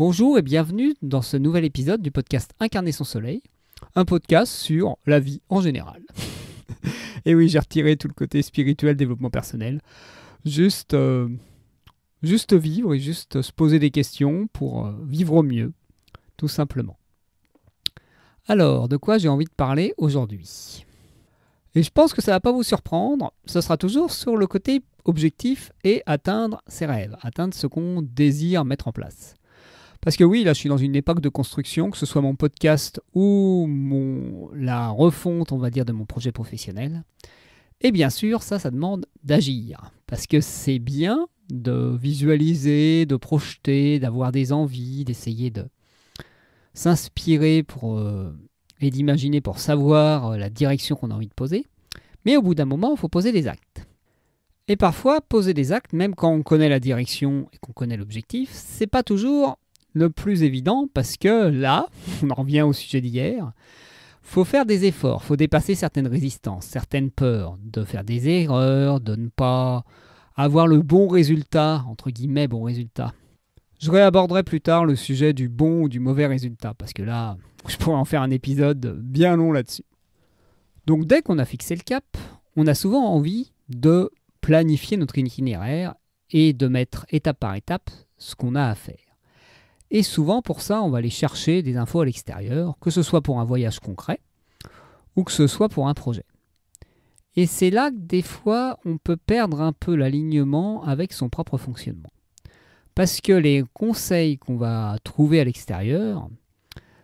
Bonjour et bienvenue dans ce nouvel épisode du podcast Incarner son soleil, un podcast sur la vie en général. Et oui, j'ai retiré tout le côté spirituel, développement personnel. Juste vivre et juste se poser des questions pour vivre au mieux, tout simplement. Alors, de quoi j'ai envie de parler aujourd'hui ? Et je pense que ça ne va pas vous surprendre, ce sera toujours sur le côté objectif et atteindre ses rêves, atteindre ce qu'on désire mettre en place. Parce que oui, là, je suis dans une époque de construction, que ce soit mon podcast ou la refonte, on va dire, de mon projet professionnel. Et bien sûr, ça demande d'agir. Parce que c'est bien de visualiser, de projeter, d'avoir des envies, d'essayer de s'inspirer et d'imaginer pour savoir la direction qu'on a envie de poser. Mais au bout d'un moment, il faut poser des actes. Et parfois, poser des actes, même quand on connaît la direction et qu'on connaît l'objectif, c'est pas toujours le plus évident parce que là, on en revient au sujet d'hier, faut faire des efforts, faut dépasser certaines résistances, certaines peurs, de faire des erreurs, de ne pas avoir le bon résultat, entre guillemets bon résultat. Je réaborderai plus tard le sujet du bon ou du mauvais résultat parce que là, je pourrais en faire un épisode bien long là-dessus. Donc dès qu'on a fixé le cap, on a souvent envie de planifier notre itinéraire et de mettre étape par étape ce qu'on a à faire. Et souvent, pour ça, on va aller chercher des infos à l'extérieur, que ce soit pour un voyage concret ou que ce soit pour un projet. Et c'est là que des fois, on peut perdre un peu l'alignement avec son propre fonctionnement. Parce que les conseils qu'on va trouver à l'extérieur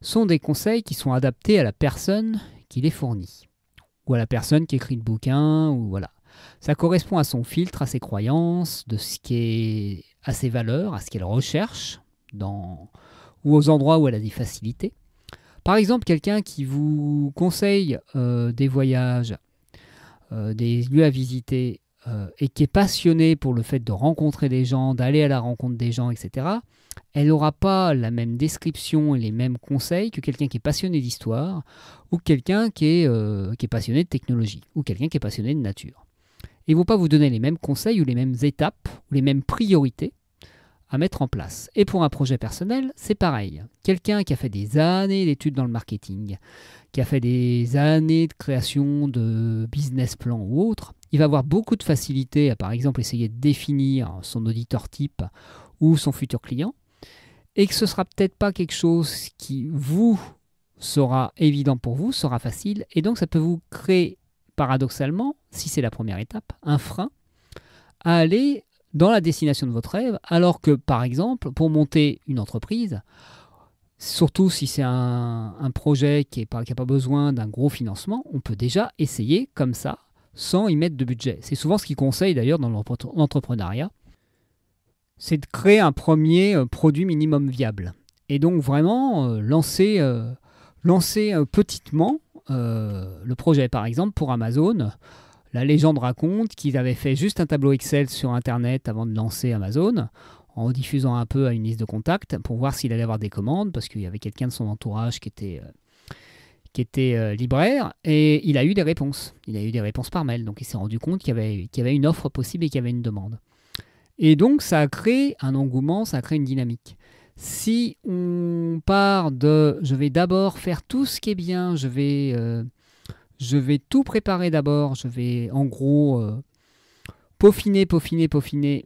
sont des conseils qui sont adaptés à la personne qui les fournit, ou à la personne qui écrit le bouquin, ou voilà. Ça correspond à son filtre, à ses croyances, à ses valeurs, à ce qu'elle recherche, ou aux endroits où elle a des facilités. Par exemple, quelqu'un qui vous conseille des voyages, des lieux à visiter, et qui est passionné pour le fait de rencontrer des gens, d'aller à la rencontre des gens, etc., elle n'aura pas la même description et les mêmes conseils que quelqu'un qui est passionné d'histoire, ou quelqu'un qui est passionné de technologie, ou quelqu'un qui est passionné de nature. Ils ne vont pas vous donner les mêmes conseils ou les mêmes étapes, ou les mêmes priorités à mettre en place. Et pour un projet personnel, c'est pareil. Quelqu'un qui a fait des années d'études dans le marketing, qui a fait des années de création de business plan ou autre, il va avoir beaucoup de facilité à, par exemple, essayer de définir son auditeur type ou son futur client, et que ce ne sera peut-être pas quelque chose qui vous sera évident pour vous, sera facile, et donc ça peut vous créer, paradoxalement, si c'est la première étape, un frein à aller dans la destination de votre rêve, alors que, par exemple, pour monter une entreprise, surtout si c'est un projet qui n'a pas besoin d'un gros financement, on peut déjà essayer comme ça, sans y mettre de budget. C'est souvent ce qu'ils conseillent d'ailleurs dans l'entrepreneuriat, c'est de créer un premier produit minimum viable. Et donc vraiment lancer petitement le projet. Par exemple, pour Amazon, la légende raconte qu'ils avaient fait juste un tableau Excel sur Internet avant de lancer Amazon, en diffusant un peu à une liste de contacts pour voir s'il allait avoir des commandes, parce qu'il y avait quelqu'un de son entourage qui était libraire, et il a eu des réponses. Il a eu des réponses par mail, donc il s'est rendu compte qu'il y avait une offre possible et qu'il y avait une demande. Et donc ça a créé un engouement, ça a créé une dynamique. Si on part de « je vais d'abord faire tout ce qui est bien, je vais tout préparer d'abord, je vais en gros peaufiner,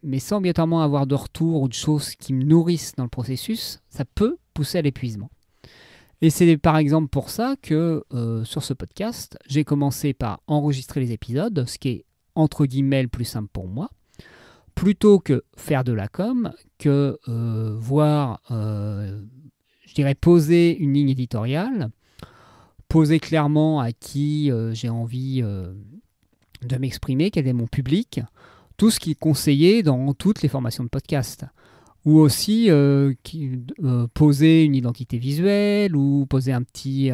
mais sans obligatoirement avoir de retour ou de choses qui me nourrissent dans le processus, ça peut pousser à l'épuisement. Et c'est par exemple pour ça que sur ce podcast, j'ai commencé par enregistrer les épisodes, ce qui est entre guillemets le plus simple pour moi, plutôt que faire de la com, que poser une ligne éditoriale, poser clairement à qui j'ai envie de m'exprimer, quel est mon public, tout ce qui est conseillé dans toutes les formations de podcast. Ou aussi poser une identité visuelle ou poser un petit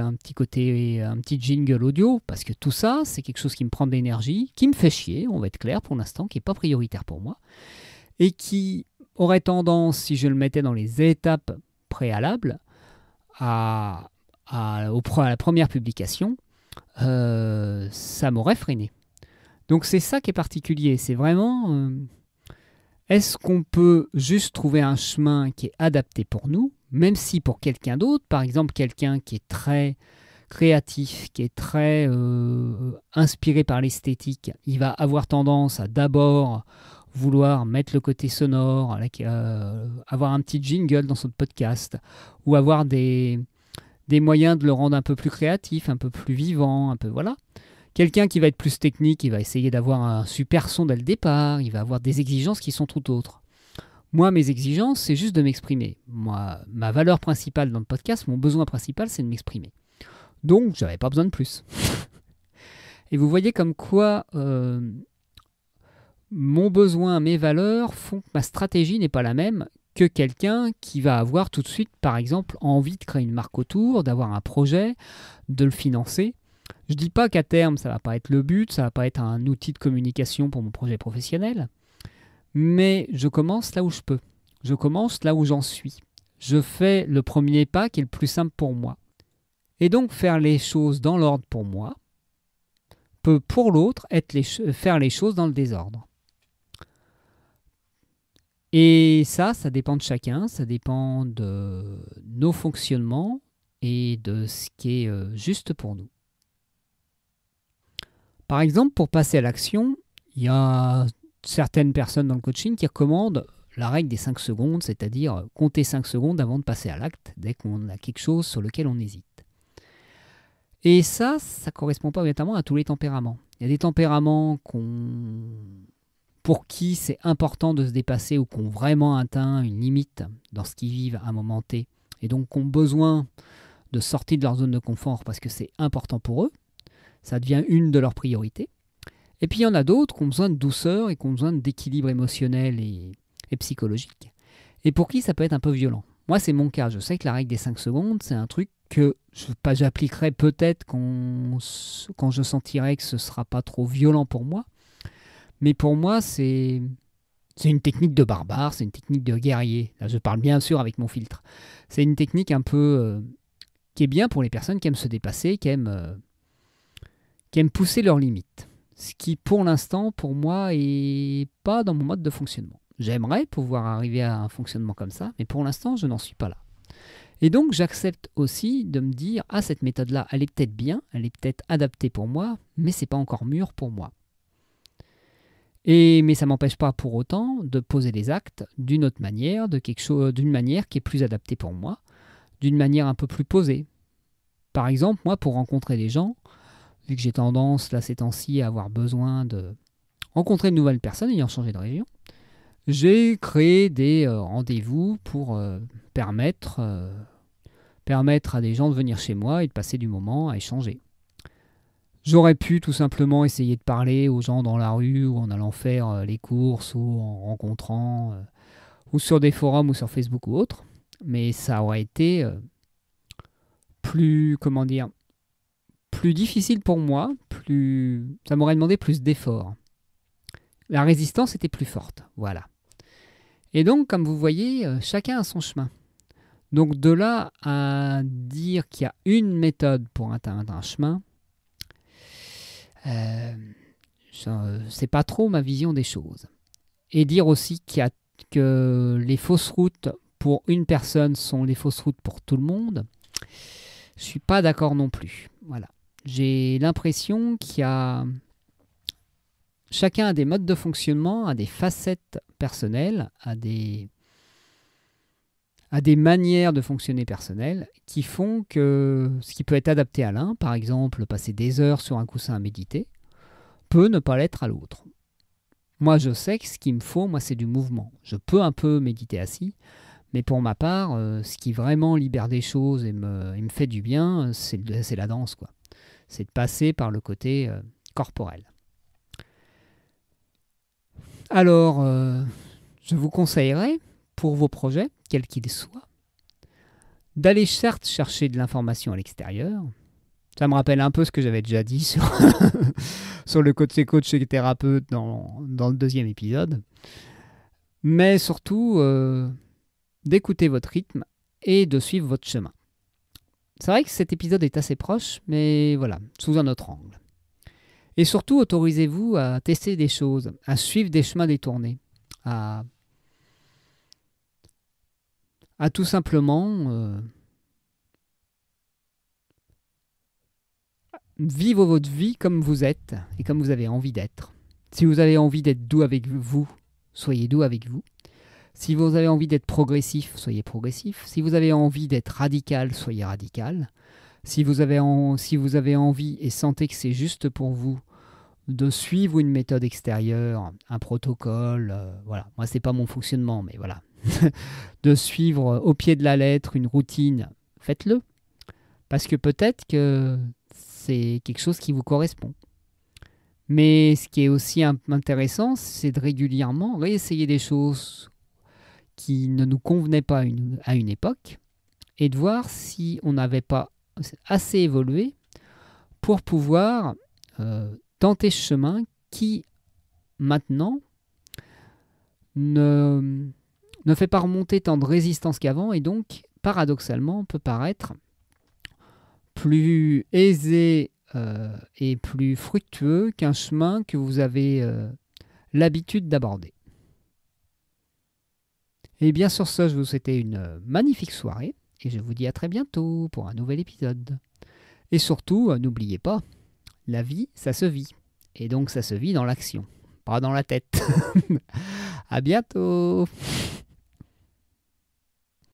jingle audio, parce que tout ça, c'est quelque chose qui me prend de l'énergie, qui me fait chier, on va être clair pour l'instant, qui n'est pas prioritaire pour moi, et qui aurait tendance, si je le mettais dans les étapes préalables, à la première publication, ça m'aurait freiné. Donc c'est ça qui est particulier, c'est vraiment Est-ce qu'on peut juste trouver un chemin qui est adapté pour nous, même si pour quelqu'un d'autre, par exemple quelqu'un qui est très créatif, qui est très inspiré par l'esthétique, il va avoir tendance à d'abord vouloir mettre le côté sonore, avoir un petit jingle dans son podcast, ou avoir des moyens de le rendre un peu plus créatif, un peu plus vivant, un peu voilà. Quelqu'un qui va être plus technique, il va essayer d'avoir un super son dès le départ, il va avoir des exigences qui sont tout autres. Moi, mes exigences, c'est juste de m'exprimer. Moi, ma valeur principale dans le podcast, mon besoin principal, c'est de m'exprimer. Donc, j'avais pas besoin de plus. Et vous voyez comme quoi mon besoin, mes valeurs font que ma stratégie n'est pas la même que quelqu'un qui va avoir tout de suite, par exemple, envie de créer une marque autour, d'avoir un projet, de le financer. Je ne dis pas qu'à terme, ça ne va pas être le but, ça ne va pas être un outil de communication pour mon projet professionnel, mais je commence là où je peux. Je commence là où j'en suis. Je fais le premier pas qui est le plus simple pour moi. Et donc, faire les choses dans l'ordre pour moi peut pour l'autre être faire les choses dans le désordre. Et ça dépend de chacun, ça dépend de nos fonctionnements et de ce qui est juste pour nous. Par exemple, pour passer à l'action, il y a certaines personnes dans le coaching qui recommandent la règle des 5 secondes, c'est-à-dire compter 5 secondes avant de passer à l'acte, dès qu'on a quelque chose sur lequel on hésite. Et ça ne correspond pas évidemment à tous les tempéraments. Il y a des tempéraments pour qui c'est important de se dépasser ou qui ont vraiment atteint une limite dans ce qu'ils vivent à un moment T, et donc qui ont besoin de sortir de leur zone de confort parce que c'est important pour eux. Ça devient une de leurs priorités. Et puis il y en a d'autres qui ont besoin de douceur et qui ont besoin d'équilibre émotionnel et psychologique. Et pour qui ça peut être un peu violent. Moi, c'est mon cas. Je sais que la règle des 5 secondes, c'est un truc que j'appliquerai peut-être quand je sentirai que ce ne sera pas trop violent pour moi. Mais pour moi, c'est une technique de barbare, c'est une technique de guerrier. Là, je parle bien sûr avec mon filtre. C'est une technique un peu qui est bien pour les personnes qui aiment se dépasser, qui aiment pousser leurs limites. Ce qui, pour l'instant, pour moi, est pas dans mon mode de fonctionnement. J'aimerais pouvoir arriver à un fonctionnement comme ça, mais pour l'instant, je n'en suis pas là. Et donc, j'accepte aussi de me dire, ah, cette méthode-là, elle est peut-être bien, elle est peut-être adaptée pour moi, mais c'est pas encore mûr pour moi. Mais ça ne m'empêche pas pour autant de poser les actes d'une autre manière, d'une manière qui est plus adaptée pour moi, d'une manière un peu plus posée. Par exemple, moi, pour rencontrer des gens, vu que j'ai tendance, là, ces temps-ci, à avoir besoin de rencontrer de nouvelles personnes ayant changé de région, j'ai créé des rendez-vous pour permettre à des gens de venir chez moi et de passer du moment à échanger. J'aurais pu tout simplement essayer de parler aux gens dans la rue ou en allant faire les courses ou en rencontrant ou sur des forums ou sur Facebook ou autre, mais ça aurait été plus difficile pour moi, ça m'aurait demandé plus d'efforts. La résistance était plus forte, voilà. Et donc, comme vous voyez, chacun a son chemin. Donc de là à dire qu'il y a une méthode pour atteindre un chemin, c'est pas trop ma vision des choses. Et dire aussi que les fausses routes pour une personne sont les fausses routes pour tout le monde, je suis pas d'accord non plus. Voilà. J'ai l'impression chacun a des modes de fonctionnement, a des facettes personnelles, a des manières de fonctionner personnelles qui font que ce qui peut être adapté à l'un, par exemple passer des heures sur un coussin à méditer, peut ne pas l'être à l'autre. Moi, je sais que ce qu'il me faut, moi, c'est du mouvement. Je peux un peu méditer assis, mais pour ma part, ce qui vraiment libère des choses et me fait du bien, c'est la danse, quoi. C'est de passer par le côté corporel. Alors, je vous conseillerais, pour vos projets, quels qu'ils soient, d'aller certes chercher de l'information à l'extérieur. Ça me rappelle un peu ce que j'avais déjà dit sur le côté coach et thérapeute dans le 2e épisode. Mais surtout, d'écouter votre rythme et de suivre votre chemin. C'est vrai que cet épisode est assez proche, mais voilà, sous un autre angle. Et surtout, autorisez-vous à tester des choses, à suivre des chemins détournés, à à tout simplement vivre votre vie comme vous êtes et comme vous avez envie d'être. Si vous avez envie d'être doux avec vous, soyez doux avec vous. Si vous avez envie d'être progressif, soyez progressif. Si vous avez envie d'être radical, soyez radical. Si vous avez envie et sentez que c'est juste pour vous de suivre une méthode extérieure, un protocole, voilà. Moi, c'est pas mon fonctionnement, mais voilà. De suivre au pied de la lettre une routine, faites-le. Parce que peut-être que c'est quelque chose qui vous correspond. Mais ce qui est aussi intéressant, c'est de régulièrement réessayer des choses qui ne nous convenaient pas à une époque et de voir si on n'avait pas assez évolué pour pouvoir tenter ce chemin qui, maintenant, ne fait pas remonter tant de résistance qu'avant et donc, paradoxalement, peut paraître plus aisé et plus fructueux qu'un chemin que vous avez l'habitude d'aborder. Et bien sur ce, je vous souhaite une magnifique soirée et je vous dis à très bientôt pour un nouvel épisode. Et surtout, n'oubliez pas, la vie, ça se vit. Et donc ça se vit dans l'action, pas dans la tête. À bientôt.